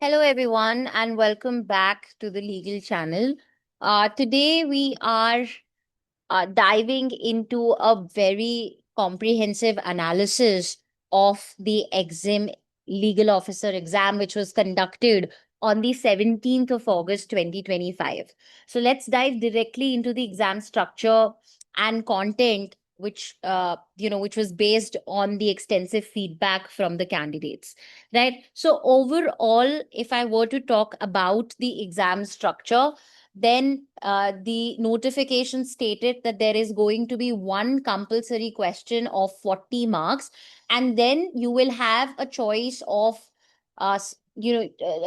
Hello, everyone, and welcome back to the Legal Channel. Today, we are diving into a very comprehensive analysis of the exam legal officer exam, which was conducted on the 17th of August 2025. So let's dive directly into the exam structure and content, which was based on the extensive feedback from the candidates, right? So overall, if I were to talk about the exam structure, then the notification stated that there is going to be one compulsory question of 40 marks, and then you will have a choice of a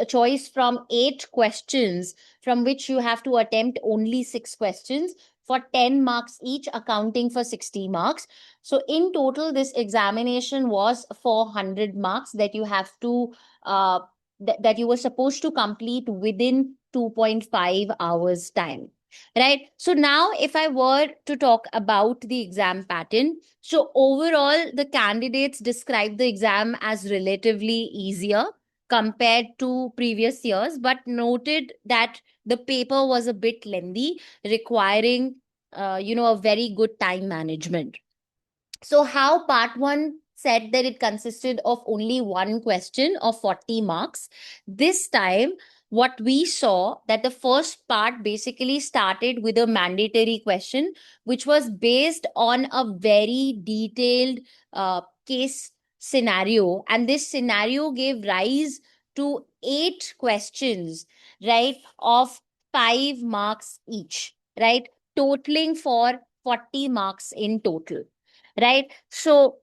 choice from 8 questions, from which you have to attempt only 6 questions for 10 marks each, accounting for 60 marks. So in total, this examination was 400 marks that you have to that you were supposed to complete within 2.5 hours time, right? So now if I were to talk about the exam pattern, so overall the candidates described the exam as relatively easier compared to previous years, but noted that the paper was a bit lengthy, requiring a very good time management. So, how part one said that it consisted of only one question of 40 marks. This time, what we saw that the first part basically started with a mandatory question, which was based on a very detailed case scenario. And this scenario gave rise to 8 questions, right, of 5 marks each, right, totaling for 40 marks in total, right? So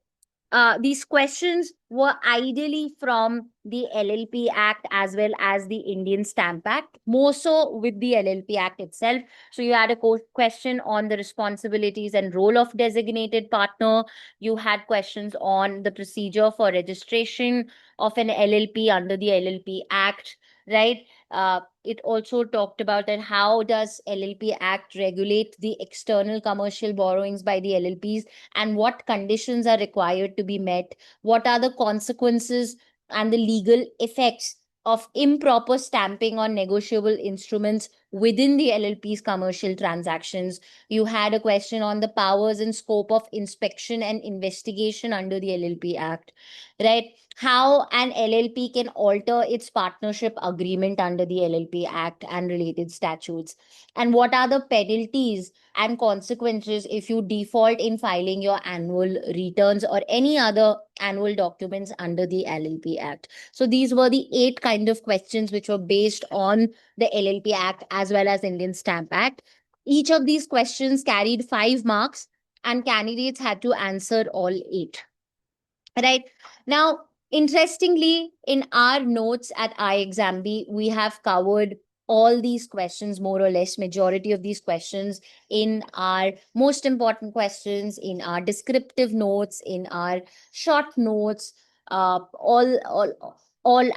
these questions were ideally from the LLP Act as well as the Indian Stamp Act, more so with the LLP Act itself. So you had a question on the responsibilities and role of designated partner. You had questions on the procedure for registration of an LLP under the LLP Act, right? It also talked about that how does LLP Act regulate the external commercial borrowings by the LLPs, and what conditions are required to be met, what are the consequences and the legal effects of improper stamping on negotiable instruments within the LLP's commercial transactions. You had a question on the powers and scope of inspection and investigation under the LLP Act, right? How an LLP can alter its partnership agreement under the LLP Act and related statutes, and what are the penalties and consequences if you default in filing your annual returns or any other annual documents under the LLP Act. So these were the 8 kind of questions which were based on the LLP Act as well as Indian Stamp Act. Each of these questions carried 5 marks, and candidates had to answer all 8. Right. Now, interestingly, in our notes at iExamB, we have covered all these questions, more or less, majority of these questions in our most important questions, in our descriptive notes, in our short notes. All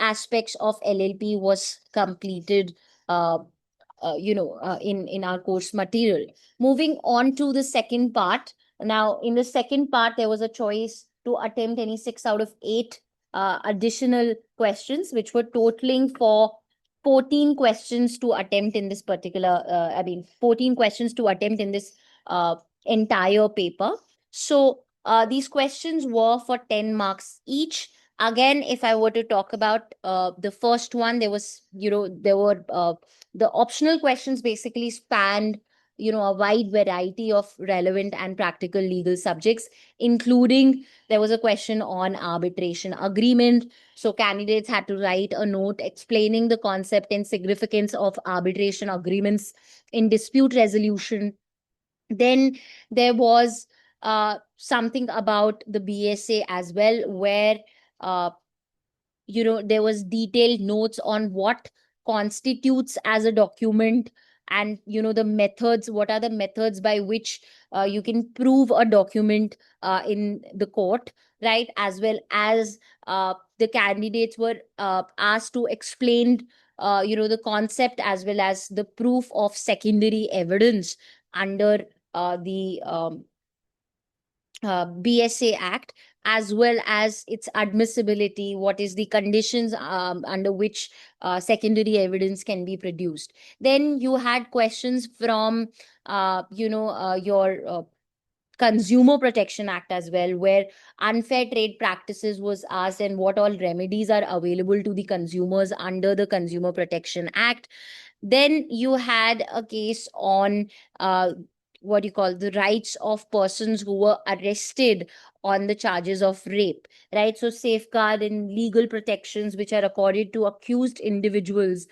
aspects of LLP was completed. In our course material. Moving on to the second part. Now, in the second part, there was a choice to attempt any 6 out of 8 additional questions, which were totaling for 14 questions to attempt in this particular, 14 questions to attempt in this entire paper. So these questions were for 10 marks each. Again, if I were to talk about the first one, there were the optional questions basically spanned a wide variety of relevant and practical legal subjects, including there was a question on arbitration agreement. So candidates had to write a note explaining the concept and significance of arbitration agreements in dispute resolution. Then there was something about the BSA as well, where uh, there was detailed notes on what constitutes as a document, and the methods, what are the methods by which you can prove a document in the court, right? As well as the candidates were asked to explain the concept as well as the proof of secondary evidence under the BSA Act. as well as its admissibility, what is the conditions under which secondary evidence can be produced. Then you had questions from your Consumer Protection Act as well, where unfair trade practices was asked and what all remedies are available to the consumers under the Consumer Protection Act. Then you had a case on what you call the rights of persons who were arrested on the charges of rape, right? So safeguard and legal protections which are accorded to accused individuals,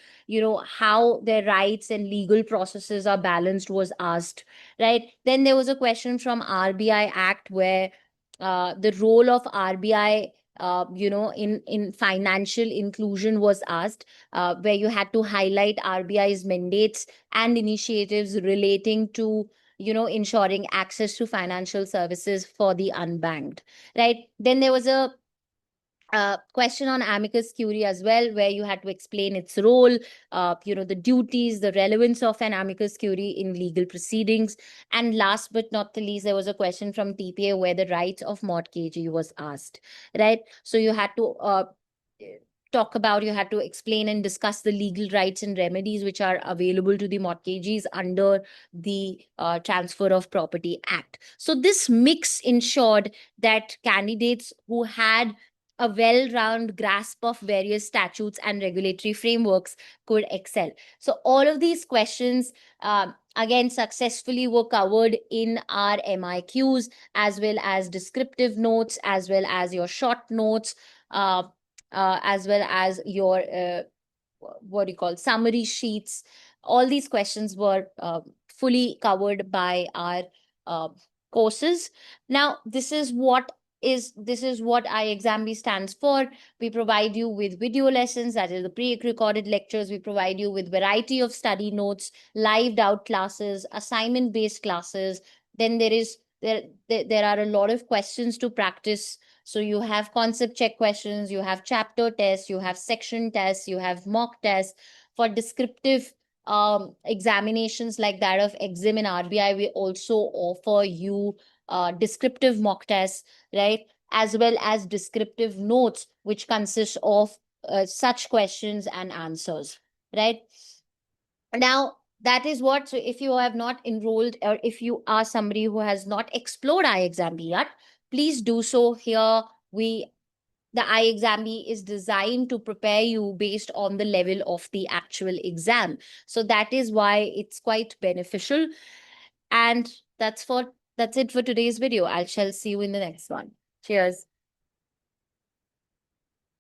how their rights and legal processes are balanced was asked, right? Then there was a question from RBI Act where the role of RBI in financial inclusion was asked, where you had to highlight RBI's mandates and initiatives relating to ensuring access to financial services for the unbanked, right? Then there was a question on amicus curiae as well, where you had to explain its role, the duties, the relevance of an amicus curiae in legal proceedings. And last but not the least, there was a question from TPA where the rights of mortgagee was asked, right? So you had to you had to explain and discuss the legal rights and remedies which are available to the mortgagees under the Transfer of Property Act. So this mix ensured that candidates who had a well-rounded grasp of various statutes and regulatory frameworks could excel. So all of these questions, again, successfully were covered in our MIQs, as well as descriptive notes, as well as your short notes, as well as your what do you call summary sheets. All these questions were fully covered by our uh, courses. Now this is what iExamB stands for. We provide you with video lessons, that is the pre-recorded lectures. We provide you with variety of study notes, live doubt classes, assignment based classes. Then there are a lot of questions to practice. So you have concept check questions, you have chapter tests, you have section tests, you have mock tests. For descriptive examinations like that of exam and RBI, we also offer you descriptive mock tests, right? As well as descriptive notes, which consist of such questions and answers, right? Now, that is what, so if you have not enrolled or if you are somebody who has not explored iExamB yet, please do so. Here, the iExamB is designed to prepare you based on the level of the actual exam. So that is why it's quite beneficial. And that's it for today's video. I shall see you in the next one. Cheers.